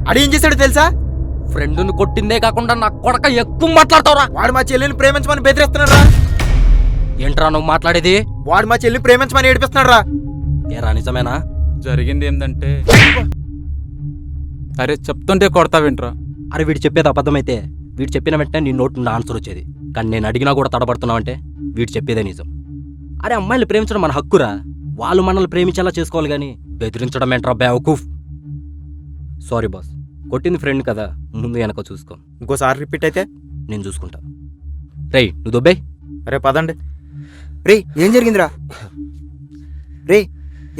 అడిగేం చేశాడు తెలుసా? ఫ్రెండ్ని కొట్టిందే కాకుండా నా కొడక ఎక్కువ మాట్లాడతావురా. వాడు మా చెల్లిని ప్రేమించమని బెదిరిస్తున్నాడు రా. ఏంట్రా నువ్వు మాట్లాడేది? వాడు మా చెల్లిని ప్రేమించమని ఏడిపిస్తున్నాడు రా. ఏరా నిజమేనా? జరిగింది ఏంటంటే, అరే చెప్తుంటే కొడతావేంట్రా? అరే వీడు చెప్పేది అబద్ధమైతే వీడు చెప్పిన వెంటనే నీ నోట్ నుండి ఆన్సర్ వచ్చేది. కానీ నేను అడిగినా కూడా తడబడుతున్నావంటే వీడు చెప్పేదే నిజం. అరే అమ్మాయిలు ప్రేమించడం మన హక్కురా. వాళ్ళు మనల్ని ప్రేమించేలా చేసుకోవాలి కానీ బెదిరించడం ఏంట్రా బేవకూఫ్. సారీ బాస్, కొట్టింది ఫ్రెండ్ కదా, ముందు వెనక చూసుకో. ఇంకోసారి రిపీట్ అయితే నేను చూసుకుంటా. రేయ్ నువ్వు దొబ్బేయ్. అరే పదండి. రే ఏం జరిగిందిరా? రే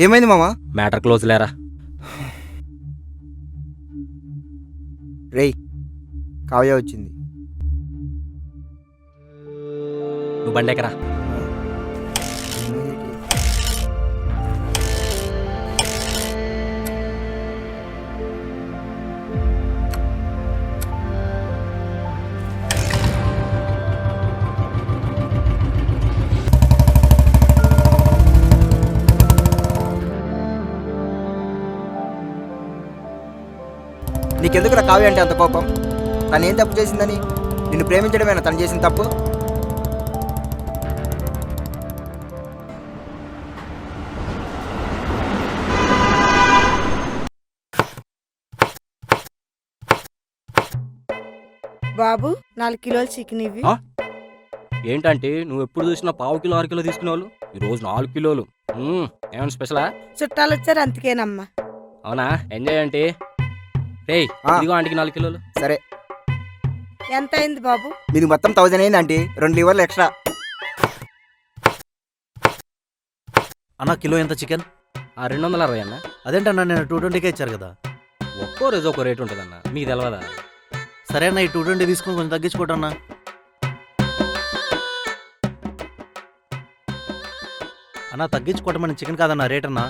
ఏమైంది మామా? మ్యాటర్ క్లోజ్ లేరా. రే కావ్య వచ్చింది. నువ్వు బండెకరా. నీకెందుకురా కావ్య అంటే అంత కోపం? తను ఏం తప్పు చేసిందని? నిన్ను ప్రేమించడమేనా తను చేసిన తప్పు? బాబు 4 కిలోలు చికెన్ ఇవి. ఏంటంటే నువ్వు ఎప్పుడు చూసినా 1/2 కిలో 6 కిలో తీసుకునేవాళ్ళు, ఈరోజు 4 కిలోలు. ఏమన్నా స్పెషలా? చుట్టాలు వచ్చారు అందుకేనమ్మా. అవునా, ఎంజాయ్ అంటే. రేయ్ ఇదిగో ఆంటీకి 4 కిలోలు. సరే ఎంత అయింది బాబు? మీది మొత్తం 1000 అయింది ఆంటీ. 2 లివర్లు ఎక్స్ట్రా. అన్న కిలో ఎంత చికెన్? 260 అన్న. అదేంటన్నా నేను 220కే ఇచ్చారు కదా. ఒక్కో రోజు ఒక్కో రేటు ఉంటుందన్న, మీకు తెలవదా? సరే అన్న ఈ 220 తీసుకుని కొంచెం తగ్గించుకోటన్నా. అన్న తగ్గించుకోవటమని చికెన్ కాదన్న రేట్ అన్నా.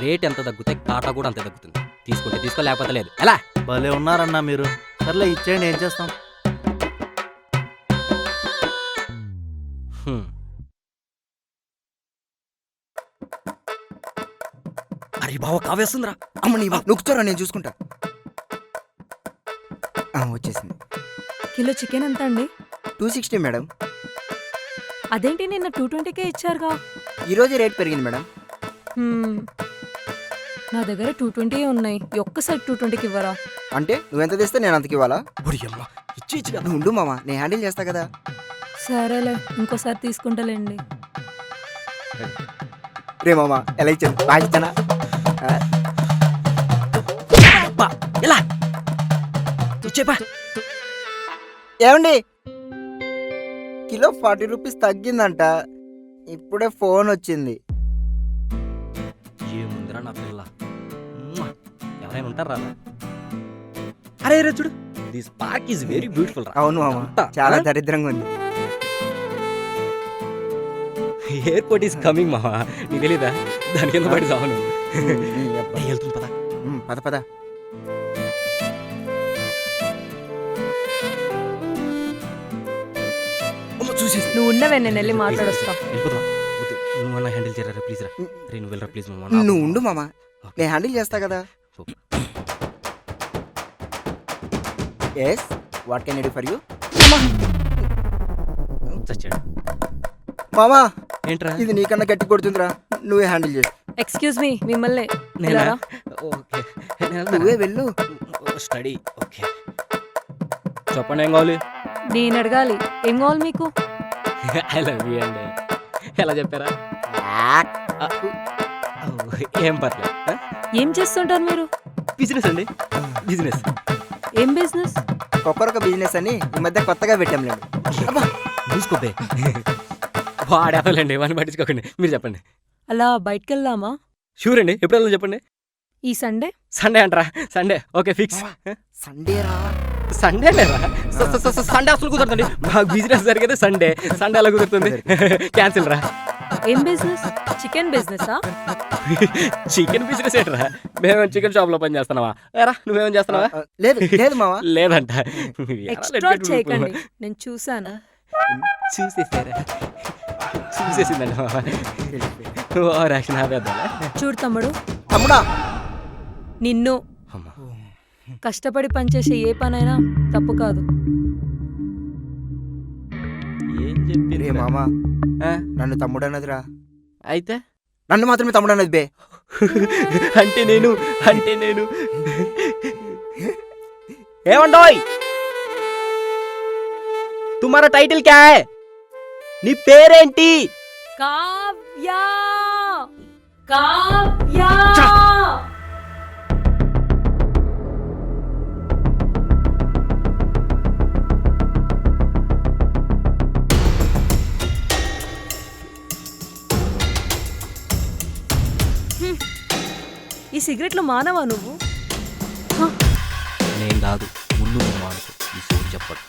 రేట్ ఎంత తగ్గితే కాటా కూడా అంతే తగ్గుతుంది. తీసుకుంటే తీసుకో, లేకపోతే లేదు. ఎలా? భలే ఉన్నారన్నా మీరు. సర్లే ఇచ్చేయండి, ఏం చేస్తాం. అరే బావ కావేస్తుందిరా. అమ్మ నీ నువ్వు కూర్చోరా, నేను చూసుకుంటా. వచ్చేసింది. కిలో చికెన్ ఎంత అండి? 260 మేడం. అదేంటి నిన్న 220కే ఇచ్చారుగా? ఈరోజే రేట్ పెరిగింది మేడం. నా దగ్గర 220 ఉన్నాయి. ఒక్కసారి 220కి ఇవ్వరా? అంటే నువ్వెంత తెస్తే నేను అంతకి ఇవ్వాలా? ఇచ్చి నువ్వు ఉండు మామ, నేను హ్యాండిల్ చేస్తా కదా. సరేలే, ఇంకోసారి తీసుకుంటాలేండి. రే మామ ఎలా ఇచ్చాను? బాగా ఇచ్చానా? ఎలా ఇచ్చేపా. ఏమండి కిలో 40 రూపీస్ తగ్గిందంట. ఇప్పుడే ఫోన్ వచ్చింది. ఏముందిరా నా పిల్ల, ఎవరైనా ఉంటారా? అరే రే చూడు, this park is very beautiful రా. అవును మామ, చాలా దరిద్రంగా ఉంది. ఎయిర్పోర్ట్ ఈస్ కమింగ్ మావా, నీకు తెలీదా? దాని కింద పడి చావు నువ్వు. వెళ్తుంది పద. పద పద. చూసేసి నువ్వు ఉండవే, నేను వెళ్ళి మాట్లాడొస్తా. వెళ్ళిపోతావా? నువ్వు అన్న హ్యాండిల్ చేయరా ప్లీజ్ రా. రే నువ్వు వెళ్ళరా ప్లీజ్. నువ్వు ఉండు మామ, నేను హ్యాండిల్ చేస్తా కదా. Yes what can I do for you? చచ్చాడు మామా. ఏంట్రా? ఇది నీకన్నా గట్టి కొడుతుందిరా, నువ్వే హ్యాండిల్ చేసి. ఎక్స్క్యూజ్ మీ, మిమ్మల్ని. నేనా? ఓకే నువ్వే వెళ్ళు. స్టడీ. ఓకే చెప్పండి, ఏం కావాలి? నేను అడగాలి, ఏం కావాలి మీకు? ఐ లవ్ యూ అండి. ఎలా చెప్పారా? ఏం పర్లేదు. ఏం చేస్తుంటారు మీరు? బిజినెస్ అండి, బిజినెస్. ఏం బిజినెస్? ఒక్కరొక బిజినెస్ అని ఈ మధ్య కొత్తగా పెట్టాంలేండి. చూసుకోబే. వాడేతలేండి, వాడిని పట్టించుకోకండి. మీరు చెప్పండి. అలా బయటకు వెళ్దామా? షూర్ అండి, ఎప్పుడు వెళ్ళాలి చెప్పండి. ఈ సండే. సండే అంటారా? Sunday okay fix. సండే రా. సండే లేరా? సండే అసలు కుదరదండి, మాకు బిజినెస్ జరిగేది సండే. సండే ఎలా కుదురుతుంది? క్యాన్సిల్ రా. ఏం బిజినెస్? చికెన్ బిజినెసా? చికెన్ బిజినెస్ ఏంట్రా? మేము చికెన్ షాప్ లో పని చేస్తున్నావా? ఏరా నువ్వేమని చేస్తున్నావా? లేదు లేదు మావా. లేదంట. ఎక్స్ట్రాక్ట్ చేయకండి, నేను చూసాను. చూసేసారా? చూసేసిందండి ఓవర్ యాక్షన్ ఆపేద్దా? చూడు తమ్ముడు, తమ్ముడా నిన్ను అమ్మా కష్టపడి పనిచేసే ఏ పనైనా తప్పు కాదు. ఏం చెప్పి రే మామా నన్ను తమ్ముడు అన్నదిరా. అయితే నన్ను మాత్రమే తమ్ముడు అన్నది బే. అంటే నేను ఏమండోయ్ తుమారా టైటిల్ క్యా హై? నీ పేరేంటి? కావ్య కావ్య ఈ సిగరెట్లు మానవా నువ్వు? నేను కాదు, ముందు నువ్వు అనుకో. ఈ సోది చెప్పడు.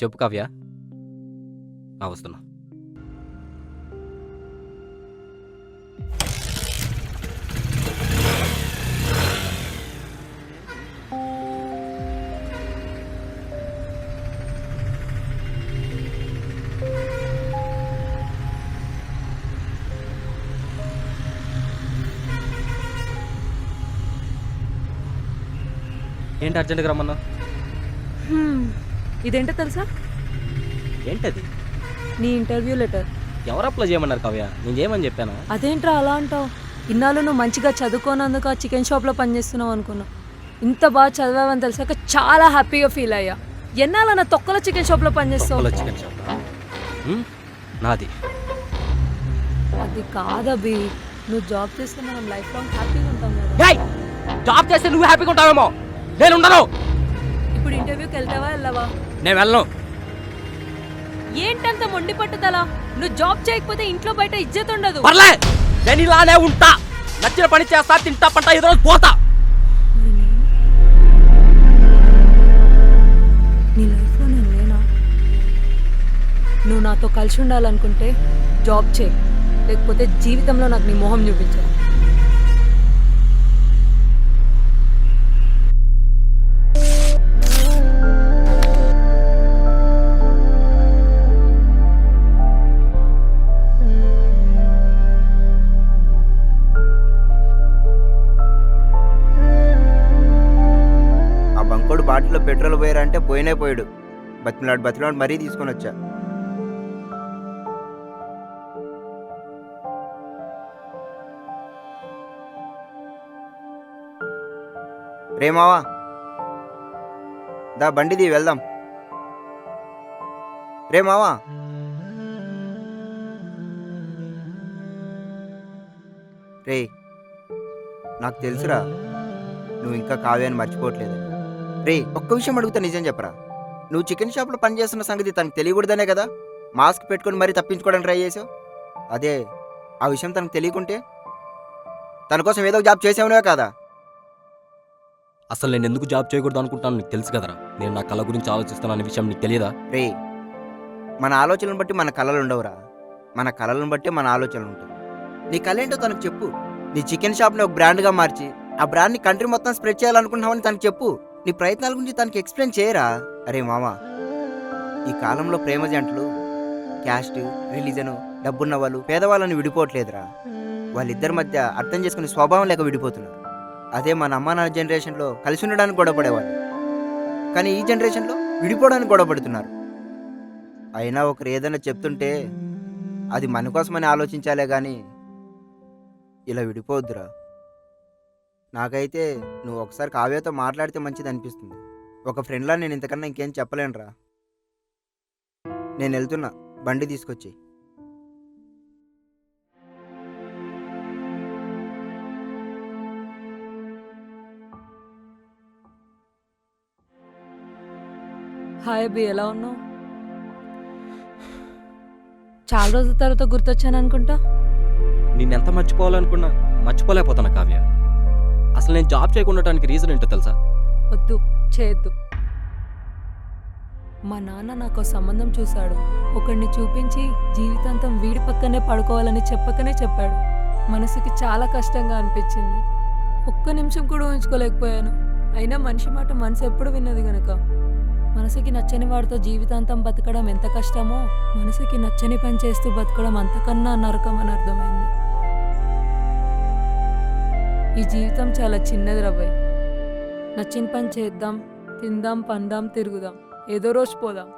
చెప్పు కావ్య. వస్తున్నా. ఏంటి అర్జెంట్గా రమ్మన్నా? ఇదేంటో తెలుసా? ఏంటది? నీ ఇంటర్వ్యూ లెటర్. ఎవరు అప్లై చేయమన్నారు కావ్య? నేను చేయమని చెప్పాను. అదేంట్రా అలా అంటావు? ఇన్నాళ్ళు నువ్వు మంచిగా చదువుకోనందుకు ఆ చికెన్ షాప్లో పనిచేస్తున్నావు అనుకున్నా. ఇంత బాగా చదివావని తెలిసాక చాలా హ్యాపీగా ఫీల్ అయ్యా. ఎన్నాళ్ళ నా తొక్కల చికెన్ షాప్లో పనిచేస్తావు? చికెన్ షాప్ నాది. అది కాదబి, నువ్వు జాబ్ చేస్తే మనం లైఫ్ లాంగ్ హ్యాపీగా ఉంటాం కదా. జాబ్ చేస్తే నువ్వు హ్యాపీగా ఉంటావేమో, నేను ఉండను. ఇప్పుడు ఇంటర్వ్యూకి వెళ్తావా వెళ్ళవా? నేను వెళ్ళను. ఏంటంత మొండి పట్టుదలా? నువ్వు జాబ్ చేయకపోతే ఇంట్లో బయట ఇజ్జత్ ఉండదు. పర్లే, నేను ఇలానే ఉంటా. నచ్చిన పని చేస్తా, తింటా, పంట, ఏదో రోజు పోతా. నీ లైఫ్లో నేను లేనా? నువ్వు నాతో కలిసి ఉండాలనుకుంటే జాబ్ చేయి, లేకపోతే జీవితంలో నాకు నీ మొహం చూపించు. బాటిల్లో పెట్రోల్ పోయారంటే పోయినే పోయాడు. బతిలాడు మరీ తీసుకొని వచ్చా. రే మావా, దా బండిది వెళ్దాం. రే మావా, రే నాకు తెలుసురా నువ్వు ఇంకా కావ్యాన్ని మర్చిపోవట్లేదు. రే ఒక్క విషయం అడుగుతా, నిజం చెప్పరా? నువ్వు చికెన్ షాప్లో పనిచేస్తున్న సంగతి తనకు తెలియకూడదనే కదా మాస్క్ పెట్టుకొని మరీ తప్పించుకోవడానికి ట్రై చేసావు. అదే ఆ విషయం తనకు తెలియకుంటే తన కోసం ఏదో జాబ్ చేసావునే కదా. అసలు నేను ఎందుకు జాబ్ చేయకూడదు అనుకుంటాను నీకు తెలుసు కదరా. నేను నా కళ గురించి ఆలోచిస్తాను అనే విషయం నీకు తెలియదా? రే మన ఆలోచనలను బట్టి మన కళలు ఉండవురా, మన కళలను బట్టి మన ఆలోచనలు ఉంటాయి. నీ కళ ఏంటో తనకు చెప్పు. నీ చికెన్ షాప్ని ఒక బ్రాండ్గా మార్చి ఆ బ్రాండ్ని కంట్రీ మొత్తం స్ప్రెడ్ చేయాలనుకుంటున్నావని తనకు చెప్పు. నీ ప్రయత్నాల గురించి తనకి ఎక్స్ప్లెయిన్ చేయరా. అరే మామ, ఈ కాలంలో ప్రేమ జంటలు క్యాస్ట్, రిలీజను, డబ్బున్న వాళ్ళు, పేదవాళ్ళని విడిపోవట్లేదురా. వాళ్ళిద్దరి మధ్య అర్థం చేసుకునే స్వభావం లేక విడిపోతున్నారు. అదే మన అమ్మ నాన్న జనరేషన్లో కలిసి ఉండడానికి గొడవపడేవాళ్ళు, కానీ ఈ జనరేషన్లో విడిపోవడానికి గొడవపడుతున్నారు. అయినా ఒకరు ఏదైనా చెప్తుంటే అది మన కోసమని ఆలోచించాలే కానీ ఇలా విడిపోవద్దురా. నాకైతే నువ్వు ఒకసారి కావ్యతో మాట్లాడితే మంచిది అనిపిస్తుంది. ఒక ఫ్రెండ్లా నేను ఇంతకన్నా ఇంకేం చెప్పలేనురా. నేను వెళ్తున్నా, బండి తీసుకొచ్చి. హాయ్ అబ్బి, ఎలా ఉన్నావు? చాలా రోజుల తర్వాత గుర్తొచ్చాను అనుకుంటా. నిన్నెంత మర్చిపోవాలనుకున్నా మర్చిపోలేకపోతున్నా కావ్య. అసలు నేను జాబ్ చేయకుండాటానికి రీజన్ ఏంటో తెలుసా? వద్దు, చేయొద్దు. మా నాన్న నాకు సంబంధం చూశాడు. ఒకడిని చూపించి జీవితాంతం వీడి పక్కనే పడుకోవాలని చెప్పకనే చెప్పాడు. మనసుకి చాలా కష్టంగా అనిపించింది. ఒక్క నిమిషం కూడా ఊహించుకోలేకపోయాను. అయినా మనిషి మాట మనసు ఎప్పుడు విన్నది గనక మనసుకి నచ్చని వాడితో జీవితాంతం బతకడం ఎంత కష్టమో మనసుకి నచ్చని పని చేస్తూ బతకడం అంతకన్నా నరకం అని అర్థమైంది. ఈ జీవితం చాలా చిన్నది రవ్వయ్. నచ్చిన పని చేద్దాం, తిందాం, పందాం, తిరుగుదాం, ఏదో రోజు పోదాం.